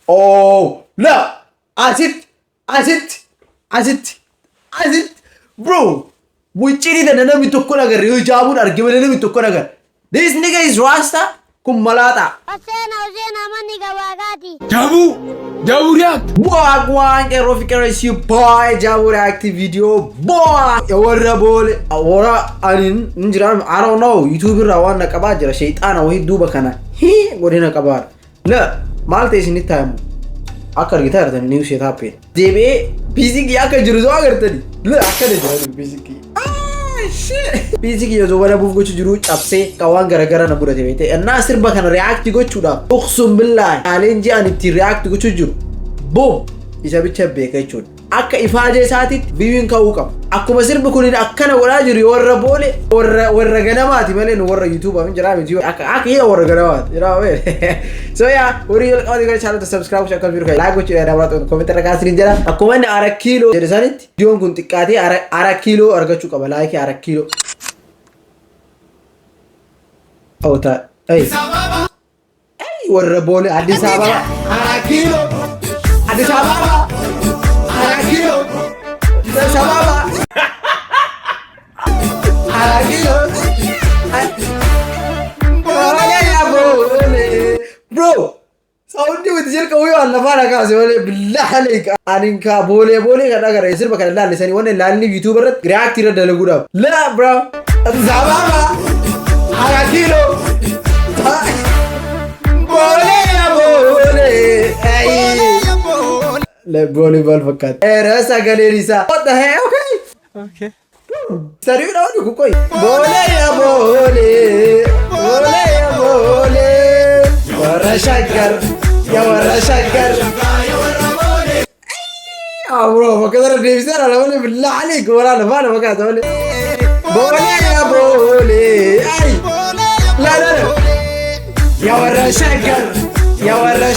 Oh, look. Asit. Bro. Wuchiri da nami tokko nagar. Yo jabun argimene nami tokko nagar. This nigga is Rasta. Kum malata. Hussein amani gawagati. Jabu react. Wagwan Rofika is you boy. Jabu react video. Boy. Yawarra bole. Awara anin njira. I don't know. YouTube rawan nakaba jira. Shaytana wahi duba kana. Godina kabar. La. Malte isini time. Akar gitar dan news it happen. Debe busy ki akar jiru zo agar tadi. La akar jiru busy ki. Shit. Busy ki yo zo wala buf gochu jiru chapse kawan gara-gara na bura tebete. Anna sirba kana react gochu da. Uqsum billah. Alenji aniti react gochu jiru. Boom. Isa bicha beka chud. Akka ifaje saatit viewing ka ukam. Akkuma sirba kunin akkana wala jiru warra bole warra ganamati malen warra YouTube am jara video akka ya warra ganamati jara we. So yeah, uri all the channel to subscribe share video like gochu da wato comment ra kasrin jara. Akkuma ne 4 kilo jere sanit dion kun tikati 4 kilo argachu qaba like 4 kilo. Auta ay warra bole Addis Ababa 4 kilo Addis Ababa 4 kilo Addis Ababa 4 kilo bro Saudi with the Jelka on Lavana Billah Aninka Bole and Agar is Silva Landis and one landing YouTuber reacted the Laguda. La bro Zababa 4 kilo Le volleyball fakat. Rasa galerisa. What the hell? Okay. Serius dah ni kukoi. Boleh ya boleh. Warra shagar. Ya warra shagar. bro, makadar Davis era la boleh billah عليك ولا انا فاكر boleh. Boleh ya boleh. Ay. La. Ya warra shagar. Ya warra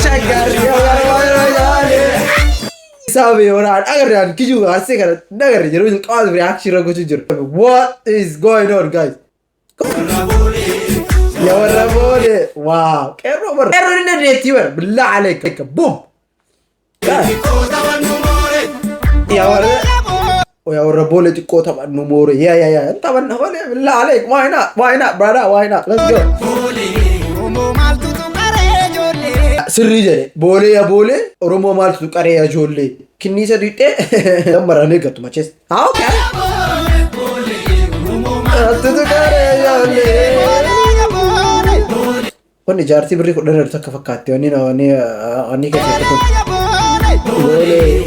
Sabe orang agar yang kiju asik kan nagar jeru kau reaksi ragu jujur. What is going on guys? Ya warna boleh. Wow. Error ini retiwer. Billah alaik. Boom. Ya warna. Oh ya warna boleh di kota ban numero. Ya. Taban boleh. Billah alaik. Why not brother? Why not? Let's go. Sirri jare boleh ya boleh Oromo mal tu kare ya jolle kinni se dite marane gatu maches how okay tu kare ya jolle oni jarti beri ko danar tak fakate oni na oni ka te ko boleh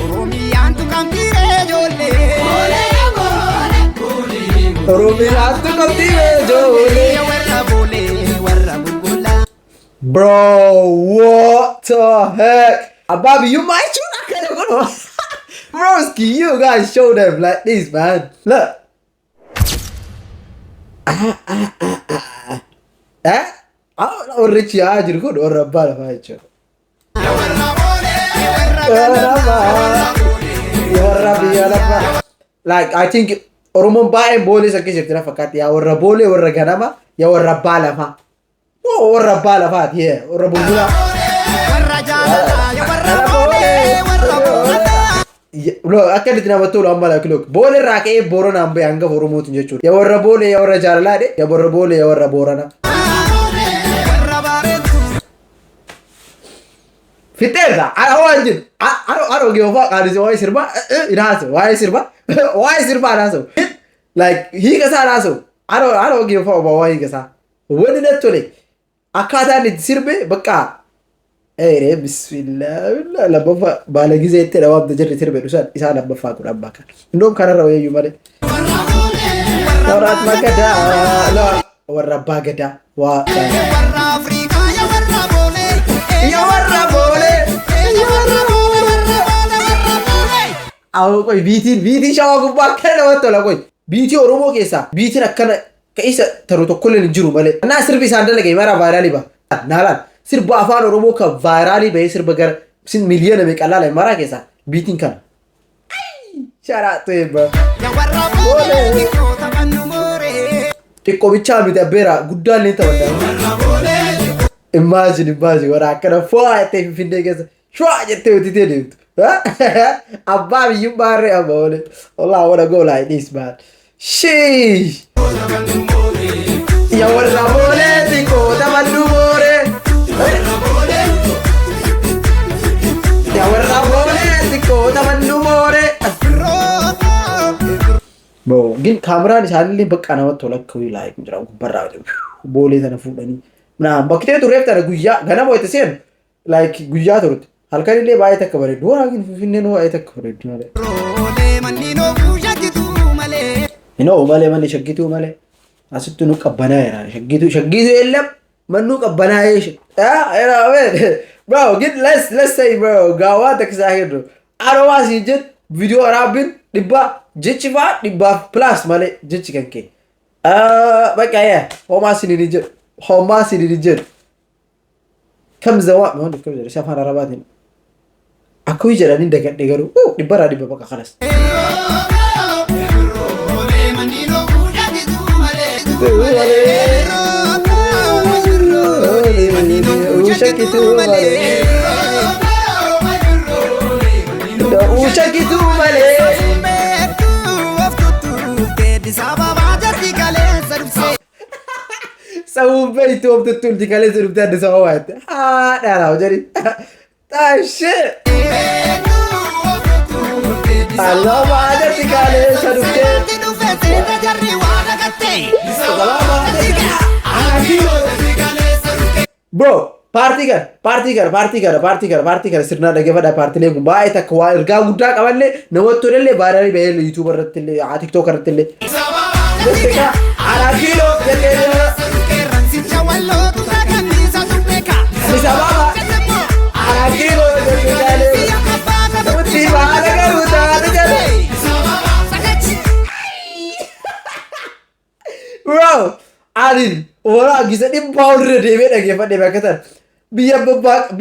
Oromiyantu kamtire jolle Bro, what the heck? Ababi, you might shoot. Broski, you guys show them like this, man. Look. Eh? I don't know Richie Ajir good or a bad fight. Like, I think Oromo Bae Bole is a case of Trafacati, or Rabole or Raganama, or Rabalama. Oh, warra bala fat here, warra bula. Bro, akan ditina betul ambala kilok. Boleh rakyat boron ambe angga Oromo tunjuk. Ya warra boleh, ya warra jarla de. Ya warra boleh, ya warra borana. Fitter dah. Awanjin. Aro give fuck. Ada why sirba? Iraso. Why sirba? Why sirba raso? Like he kasa raso. Aro give fuck about why kasa. When did that tole? Akata ni sirbe baka. Eh bismillah. La bafa bala gize ite rawab de jerri sirbe usad isa la bafa ko rabaka. Ndom kana rawe yu male. Tawrat magada la warra bagada wa warra afrika ya warra bole. Ya warra bole. Ya warra bole. Aw koy biti shawa ko bakela wato la koy. Biti Oromo kesa. Biti nakana kaisa taruto kullin jiru male na sirbi sandal lagi mara virali ba nalan sirba afan Oromo ka virali ba sirba gar sin million me kala le mara kesa beating kan shara to ba ya warra bole te ko bicha mi da bera guddal ni tawanda imagine wara kana fo te finde kesa Shwa jettee utitee deemtu. Abbaa biyyummaa irree amma oole. Wallah I wanna go like this man. Sheesh. Ya warra boolee xiqqoo taphadhu booree. Ya warra boolee xiqqoo taphadhu booree. Bro, gin kameraan isaanillee bakka namatti tola akka like jira gubbarraa boolee sana fuudhanii. Naan bakkitee turreef tana guyyaa ganama wayita seenu like guyyaa turte. Halkan illee baay'ee takka bareedu. Waan hagin finfinneen baay'ee takka bareedu malee. Inoo malee manni shaggituu malee. Asittu nu qabbanaa'eera. Shaggituu yeellam mannu qabbanaa'ee. Bro, let's say bro, gaawaa takkisaa heddu. Arowaa siin jedhu video waraabin dhibba jechi faa dhibba plus malee jechi kan kee. Bakka yaa homaa sinini jedhu. Homaa sinini jedhu. Kam zawaa maal kam jedhu shafaan arabaatiin. Aku jedhanii dagadhee garuu dhibbarraa dhibba bakka kanas. Sabun beektu of tuttuulti kalee sirriitti adda sababa waayette. Haa dhalaa jedhi. Shit. Allah maajatti kalee sadufte. Bro, party kan sirna dhaggeeffadha paartilee kun baay'ee takka waa ergaa guddaa qaballee namatti tolallee baadanii bahee YouTube irratti illee TikTok irratti illee. Bro, Adil, orang gisa ni powder dewe lagi apa dewe kata. Biar bak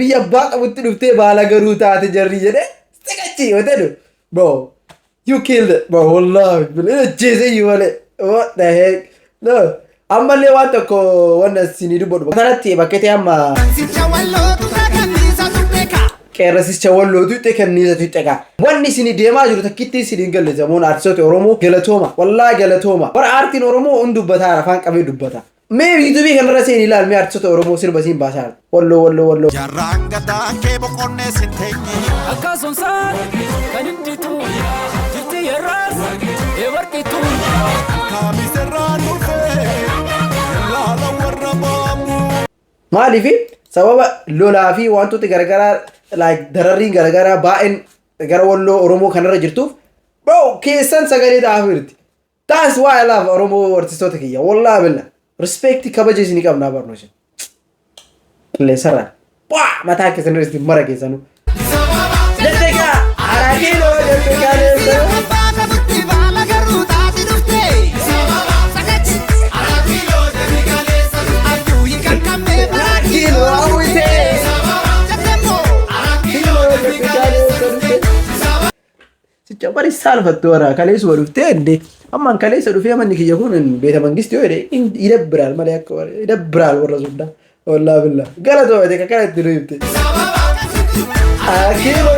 betul betul bala garu taat jari jadi. Sekecil betul tu. Bro, you killed it, bro. Wallah, betul jese you wale. What the heck? No. Amma lewat aku warna sini tu bodoh. Karena tiba kita amma. Kera sis cawallo tu tekan ni tu teka. Wanni sini dema juru tak kita sini galle zaman artiso te Oromo galatoma. Wallah galatoma. War artin Oromo undu bata rafan kami dubbata. Maybe itu bi kan rasa ini lah. Me artiso te Oromo sir basin bahasa. Wallo. Jaranga da ke bokonne sintengi. Akason sa kaninti tu jirti yaras ewarki tu Kami serranu fe. Lala warra bamu. Maalifi sababa lolaa fi wantoota garagaraa like dararriin garagaraa baa'een gara walloo Oromoo kanarra jirtuuf bro keessan sagalee dhaafirti. That's why I love Oromoo artistoota kiyya. Wallah billah. Respect kabaja isinii qabnaa barnooshin. Qilleensarraan. Waa mataa keessan irratti mara keessanuu. Jajjaga arakiiloo jajjaga leessa. Siccapari salfattu wara kaleessu wadufte ende amman kaleessa dhufee manni kiyya kun beeta mangisti yoo jedhe idabbiral malee akka wara idabbiral warra sunda wallahi billah galatoo bete kakala itti dhufte akilo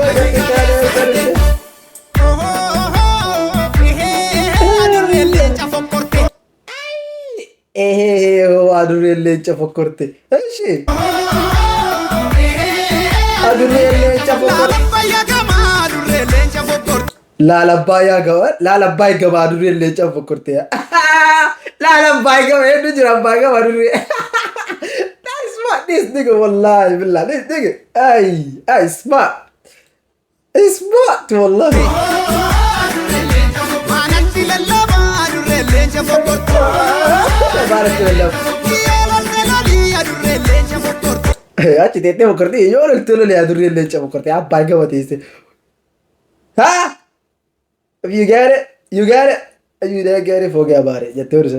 adurree leenca fokkorte eshi adurree leenca fokkorte Lalabai gama adurree leenca fokkorte Lalabai gama heddu jira abbaa gama adurree That's smart this nigga wallahi billah this nigga ay smart it's smart wallahi Achi tete fokkorte yoo loltolo le adurree leenca fokkorte abbaa gama teesse Ha? If you get it, you get it. If you don't get it, forget about it. Just tell us.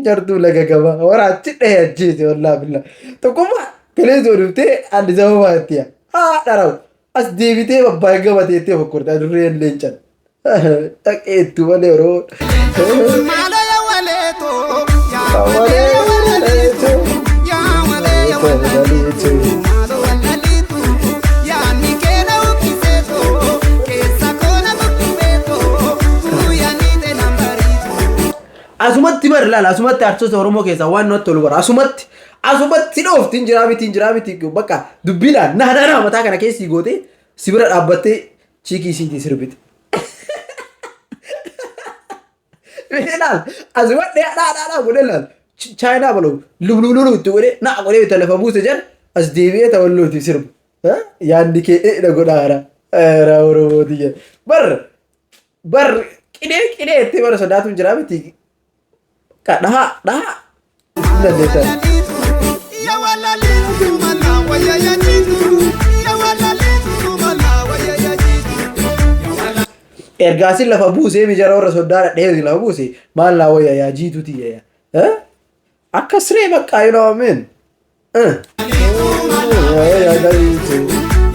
Jartu laga gaba. Orang acik deh acik tu Allah billah. Tu kuma kalian zoru te andi jawab hati ya. Ha darau. As dewi te babay gaba te te fokur ta duri lencan. Tak itu wale ro. Malaya wale to. walaliitu. Asumatti bar laala asumatti artoota Oromoo keessaa waan nutti tolu bara asumatti dhoofti injiraa miti bakka dubbilaan naannaa mataa kana keessi goote si bira dhaabbattee chiikii siitii sirbite. Laal asumatti dhaadhaa godhe laal chaayinaa baloo lulululu itti godhe naa godhe itti lafa buuse jedha as deebi'ee tawallooti sirbu. Yaadni kee dheedha godhaara Oromooti jedha bar qidee itti bara sodaatu injiraa miti. Kadhaa. Dandeettan. Ergaasin lafa buusee bijara warra soddaa dhadhee lafa buuse maal laa wayyaa yaa jiituuti yaa. Akka siree bakka you know what I mean.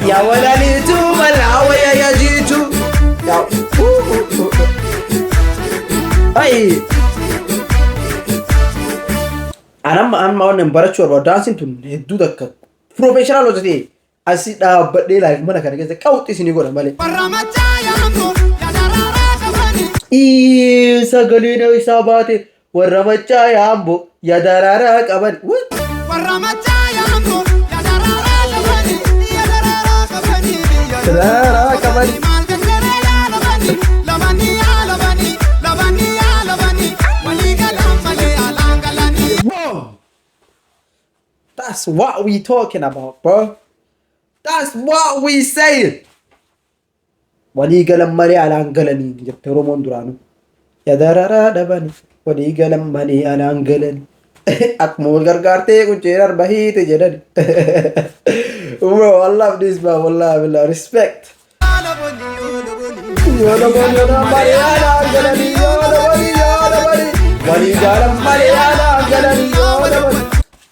Yaa walaliitu malaa wayyaa yaa jiitu. Ayi. Amma wannan barachuu barbaadu daansiin tun hedduu takka professional hojjetee asii dhaabbadhee laayif mana kana keessa qawwixii isinii godha malee. Sagaleen isaa baate warra machaa yaamboo ya daraaraa qaban. Daraaraa qaban. That's what we talking about, bro. That's what we saying. Walii galan malee alaan galanii jette Oromoon duraanu. Yadarara dhabani walii galan malee alaan galanii. Akkuma wal gargaartee quncee bahite jedhani. Bro, I love this man. Wallahi billah, respect.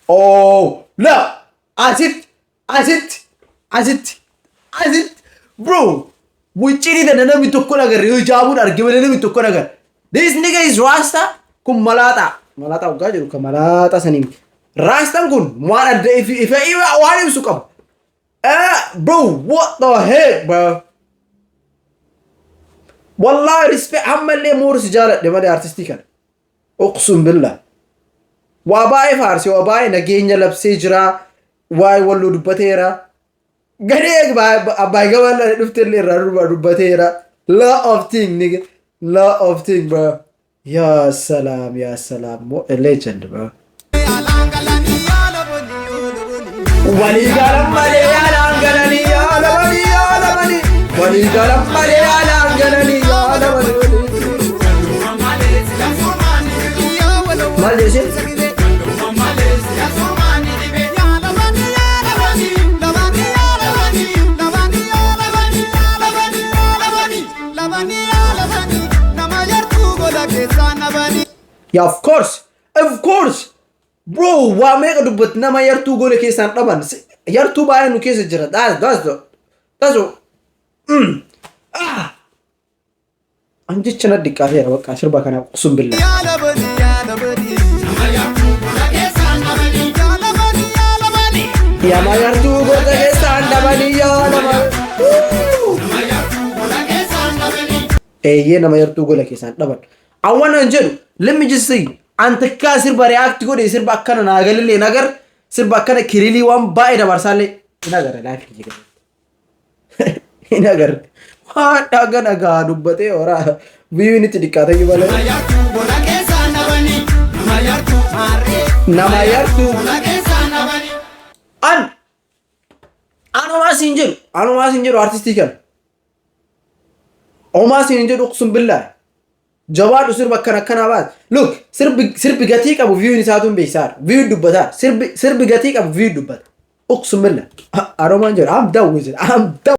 Oh no! As it, bro. We cheated and then we took Konagar. You jabu are given and we took Konagar. This nigga is Rasta kum malata. Malata ugaju kum malata sanim. Rasta kun one day if I even want him to come. Bro, what the heck, bro? Wallahi respect. Hammalle more sijala de made artistic. Uqsum billah. Wabai farsi wabai nageenya labsee jira waay wallo dubbateera gareeg abbay gabal dufteelle irraa dubbateera law of thing nigga law of thing bro ya salam what a legend bro wali garam male ya langalani ya labani wali garam male ya langalani ya labani Malaysia Yeah, of course. Bro, wa mega dubbat nama yartu gole kesan daban. Yartu bayan nu kesa jira. That's Anje chana dikkafe ya baka shirba kana qusum billah. Ya ma yartu gole kesan dabani ya dabani. Ye nama yartu gole kesan daban. I want to enjoy. Let me just say, Antaka sirba react go de sirba kana nagalile nagar sirba kana kirili wan bae da barsale nagar life jiga. Nagar. Ha naga dubbate ora view ni tidikata yubale. Nama yartu. Anoma sinjer artistical. Oma sinjer uqsum billah. Jawad usir bakana kana baat. Look, sirbi gati qabu view ni saatun beysar. View dubbata. Sirbi gati qabu view dubbata. Uqsum billah. Aroman jer. I'm done with it.